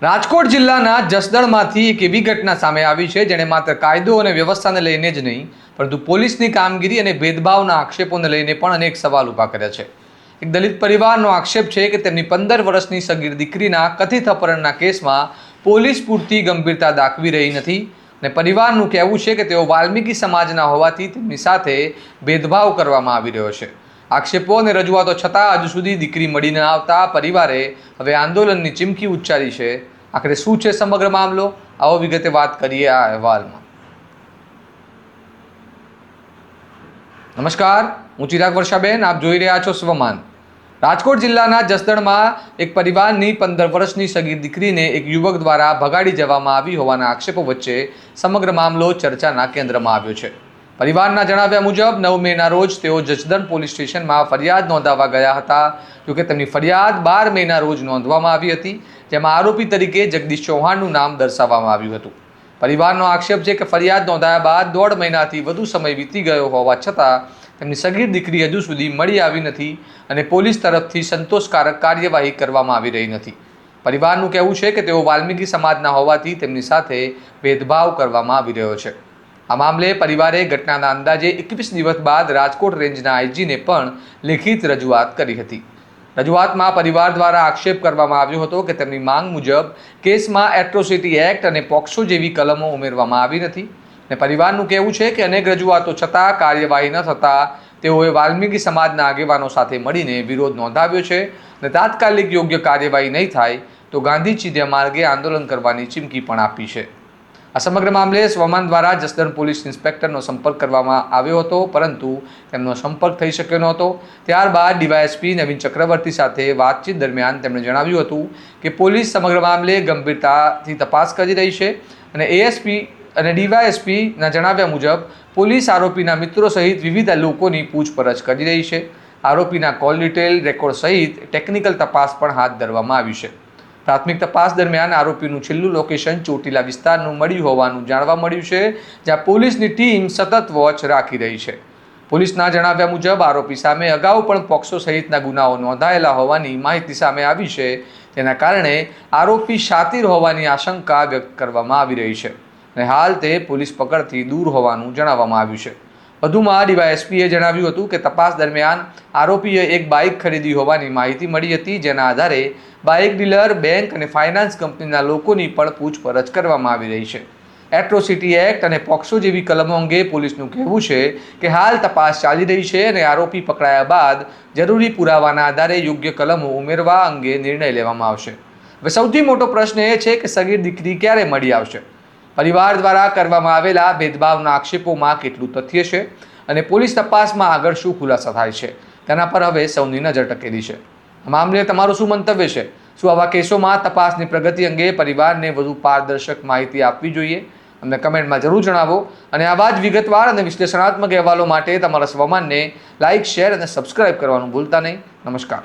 રાજકોટ જિલ્લાના જસદણમાંથી એક એવી ઘટના સામે આવી છે જેણે માત્ર કાયદો અને વ્યવસ્થાને લઈને જ નહીં પરંતુ પોલીસની કામગીરી અને ભેદભાવના આક્ષેપોને લઈને પણ અનેક સવાલ ઊભા કર્યા છે। એક દલિત પરિવારનો આક્ષેપ છે કે તેમની 15 વર્ષની સગીર દીકરીના કથિત અપહરણના કેસમાં પોલીસ પૂરતી ગંભીરતા દાખવી રહી નથી અને પરિવારનું કહેવું છે કે તેઓ વાલ્મીકી સમાજના હોવાથી તેમની સાથે ભેદભાવ કરવામાં આવી રહ્યો છે। આક્ષેપો અને રજૂઆતો છતાં હજુ સુધી દીકરી મળી ન આવતા પરિવારે હવે આંદોલનની ચીમકી ઉચ્ચારી છે। આખરે શું છે સમગ્ર મામલો, આવો વિગતે વાત કરીએ આ અહેવાલમાં। નમસ્કાર, હું ચિરાગ વર્ષાબેન, આપ જોઈ રહ્યા છો સ્વમાન। રાજકોટ જિલ્લાના જસદણમાં એક પરિવારની 15 વર્ષની સગીર દીકરીને એક યુવક દ્વારા ભગાડી જવામાં આવી હોવાના આક્ષેપો વચ્ચે સમગ્ર મામલો ચર્ચાના કેન્દ્રમાં આવ્યો છે। પરિવારના જણાવ્યા મુજબ 9 મેના રોજ તેઓ જસદણ પોલીસ સ્ટેશનમાં ફરિયાદ નોંધાવવા ગયા હતા। જોકે તેમની ફરિયાદ 12 મેના રોજ નોંધવામાં આવી હતી, જેમાં આરોપી તરીકે જગદીશ ચૌહાણનું નામ દર્શાવવામાં આવ્યું હતું। પરિવારનો આક્ષેપ છે કે ફરિયાદ નોંધાયા બાદ 1.5 મહિનાથી વધુ સમય વીતી ગયો હોવા છતાં તેમની સગીર દીકરી હજુ સુધી મળી આવી નથી અને પોલીસ તરફથી સંતોષકારક કાર્યવાહી કરવામાં આવી રહી નથી। પરિવારનું કહેવું છે કે તેઓ વાલ્મીકી સમાજના હોવાથી તેમની સાથે ભેદભાવ કરવામાં આવી રહ્યો છે। આ મામલે પરિવારે ઘટનાના અંદાજે 21 દિવસ બાદ રાજકોટ રેન્જના આઈજીને પણ લેખિત રજૂઆત કરી હતી। રજૂઆતમાં પરિવાર દ્વારા આક્ષેપ કરવામાં આવ્યો હતો કે તેમની માંગ મુજબ કેસમાં એટ્રોસિટી એક્ટ અને પોક્સો જેવી કલમો ઉમેરવામાં આવી નથી અને પરિવારનું કહેવું છે કે અનેક રજૂઆતો છતાં કાર્યવાહી ન થતાં તેઓએ વાલ્મીકી સમાજના આગેવાનો સાથે મળીને વિરોધ નોંધાવ્યો છે અને તાત્કાલિક યોગ્ય કાર્યવાહી નહીં થાય તો ગાંધી ચીધ્યા માર્ગે આંદોલન કરવાની ચીમકી પણ આપી છે। આ સમગ્ર મામલે સ્વમાન દ્વારા જસદણ પોલીસ ઇન્સ્પેક્ટરનો સંપર્ક કરવામાં આવ્યો હતો, પરંતુ તેમનો સંપર્ક થઈ શક્યો નહોતો। ત્યારબાદ ડીવાયએસપી નવીન ચક્રવર્તી સાથે વાતચીત દરમિયાન તેમણે જણાવ્યું હતું કે પોલીસ સમગ્ર મામલે ગંભીરતાથી તપાસ કરી રહી છે અને એએસપી અને ડીવાયએસપીના જણાવ્યા મુજબ પોલીસ આરોપીના મિત્રો સહિત વિવિધ લોકોની પૂછપરછ કરી રહી છે। આરોપીના કોલ ડિટેલ રેકોર્ડ સહિત ટેકનિકલ તપાસ પણ હાથ ધરવામાં આવી છે। પ્રાથમિક તપાસ દરમિયાન આરોપીનું છેલ્લું લોકેશન ચોટીલા વિસ્તારનું મળ્યું હોવાનું જાણવા મળ્યું છે, જ્યાં પોલીસની ટીમ સતત વોચ રાખી રહી છે। પોલીસના જણાવ્યા મુજબ આરોપી સામે અગાઉ પણ પોક્સો સહિતના ગુનાઓ નોંધાયેલા હોવાની માહિતી સામે આવી છે, જેના કારણે આરોપી શાતીર હોવાની આશંકા વ્યક્ત કરવામાં આવી રહી છે અને હાલ તે પોલીસ પકડથી દૂર હોવાનું જણાવવામાં આવ્યું છે। વધુમાં ડીવાયએસપીએ જણાવ્યું હતું કે તપાસ દરમિયાન આરોપીએ એક બાઇક ખરીદી હોવાની માહિતી મળી હતી, જેના આધારે બાઇક ડીલર, બેંક અને ફાઇનાન્સ કંપનીના લોકોની પણ પૂછપરછ કરવામાં આવી રહી છે। એટ્રોસિટી એક્ટ અને પોક્સો જેવી કલમો અંગે પોલીસનું કહેવું છે કે હાલ તપાસ ચાલી રહી છે અને આરોપી પકડાયા બાદ જરૂરી પુરાવાના આધારે યોગ્ય કલમો ઉમેરવા અંગે નિર્ણય લેવામાં આવશે। હવે સૌથી મોટો પ્રશ્ન એ છે કે સગીર દીકરી ક્યારે મળી આવશે? પરિવાર દ્વારા કરવામાં આવેલા ભેદભાવના આક્ષેપોમાં કેટલું તથ્ય છે અને પોલીસ તપાસમાં આગળ શું ખુલાસા થાય છે, તેના પર હવે સૌની નજર ટકેલી છે। આ મામલે તમારું શું મંતવ્ય છે? શું આવા કેસોમાં તપાસની પ્રગતિ અંગે પરિવારને વધુ પારદર્શક માહિતી આપવી જોઈએ? અમને કમેન્ટમાં જરૂર જણાવો અને આવા જ વિગતવાર અને વિશ્લેષણાત્મક અહેવાલો માટે તમારા સ્વમાનને લાઇક, શેર અને સબસ્ક્રાઇબ કરવાનું ભૂલતા નહીં। નમસ્કાર।